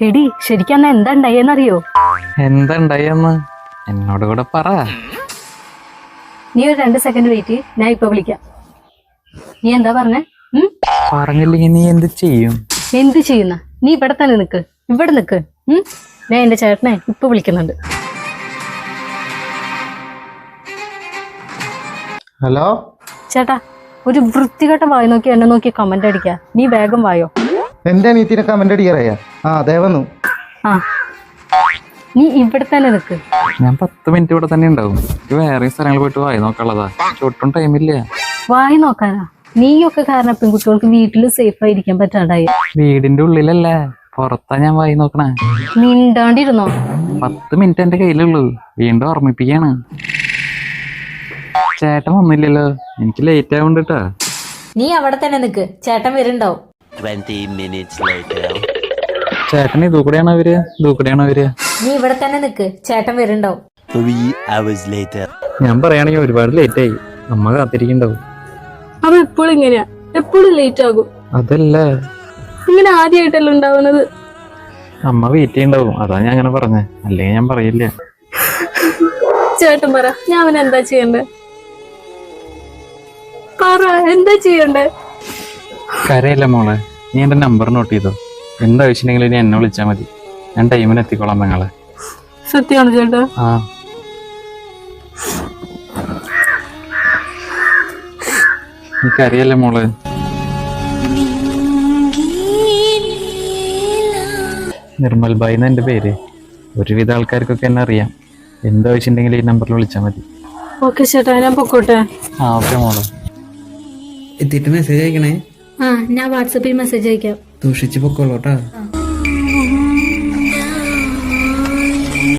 എടി ശരിക്കും അന്ന് എന്താ ഉണ്ടായെന്നറിയോ? എന്താ ഉണ്ടായെന്ന് എന്നോട് കൂടെ പറ. നീ ഒരു 2 സെക്കൻഡ് വെയിറ്റ്, ഞാൻ ഇപ്പൊ വിളിക്കാം. നീ എന്താ പറഞ്ഞേ? പറഞ്ഞില്ലെങ്കിൽ നീ എന്ത് ചെയ്യും? എന്ത് ചെയ്യുന്ന? നീ ഇവിടെ തന്നെ നിക്ക്, ഇവിടെ നിക്ക്. ഞാൻ എന്റെ ചേട്ടനെ ഇപ്പൊ വിളിക്കുന്നുണ്ട്. ഹലോ ചേട്ടാ, ഒരു വൃത്തികെട്ട വായി നോക്കി എന്നെ നോക്കി കമന്റ് അടിക്ക. നീ വേഗം വായോ. എന്റെ അനിയത്തിനെ കമന്റ് അടിക്കാറയാ? അതേ വന്നു. ആ, നീ ഇവിടെ തന്നെ നിക്ക്. ഞാൻ 10 മിനിറ്റ് ഇവിടെ തന്നെ ഉണ്ടാവും. വേറെ സ്ഥലങ്ങളിൽ പോയിട്ട് വായി നോക്കാനുള്ളതാ. ഒട്ടും ടൈമില്ല. വായി നോക്കാനാ? നീയൊക്കെ കാരണം പെൺകുട്ടികൾക്ക് വീട്ടിൽ സേഫ് ആയിരിക്കാൻ പറ്റാണ്ടായി. വീടിന്റെ ഉള്ളിലല്ലേ, പുറത്താ ഞാൻ വായി നോക്കണേ. മിണ്ടാണ്ടിരുന്നോ? 10 മിനിറ്റ് എന്റെ കയ്യിലുള്ളൂ. വീണ്ടും ഓർമ്മിപ്പിക്കാണ്. ചേട്ടൻ വന്നില്ലല്ലോ, എനിക്ക് ലേറ്റ് ആവുന്നുണ്ട്. നീ അവിടെ തന്നെ നിക്ക്, ചേട്ടൻ വരുന്നുണ്ടാവും. 20 minutes later. ചേട്ടൻ ഇതൂടെയാണോ അവര്? നീ ഇവിടെ തന്നെ നിക്ക്, ചേട്ടൻ വരുന്നുണ്ടാവും. 3 hours later. ഞാൻ പറയുകയാണെങ്കിൽ ഒരുപാട് ലേറ്റ് ആയി. അമ്മ കാത്തിരിക്കണ്ടാവും. അവ എപ്പോഴും ഇങ്ങനെയാ, എപ്പോഴും ലേറ്റ് ആകും. അതല്ല, ഇങ്ങനെ ആദ്യമായിട്ടല്ല ഉണ്ടാവുന്നത്. അമ്മ വെയിറ്റ് ചെയ്യണ്ടാവും, അതാ ഞാൻ അങ്ങനെ പറഞ്ഞേ. അല്ലെങ്കിൽ ഞാൻ പറയില്ല. ചേട്ടൻ പറ, ഞാൻ അവൻ എന്താ ചെയ്യണ്ടേ? പറ, എന്താ ചെയ്യണ്ടേ? കരയല്ല മോളെ, നീ എന്റെ നമ്പർ നോട്ട് ചെയ്തോ. എന്താവശ്യമുണ്ടെങ്കിലും നീ എന്നെ വിളിച്ചാൽ മതി. ഞാൻ ടൈമിന് എത്തിക്കോളാം പെങ്ങളെ. സത്യമാണ് ചേട്ടാ. ആ, നീ കരയല്ലേ മോളെ. നിർമ്മൽ ഭായ് എന്ന എന്റെ പേര്. ഒരുവിധ ആൾക്കാർക്കൊക്കെ എന്നെ അറിയാം. എന്താവശ്യമുണ്ടെങ്കിലും ഈ നമ്പറിൽ വിളിച്ചാൽ മതി. ഓക്കെ ചേട്ടാ, ഞാൻ പൊക്കോട്ടെ. ആ, ഓക്കെ മോളെ. എത്തിയിട്ട് മെസ്സേജ് അയക്കണേ. ആ, ഞാൻ വാട്സാപ്പിൽ മെസ്സേജ് അയക്കാം. സൂക്ഷിച്ച് പൊക്കോളൂട്ടാ.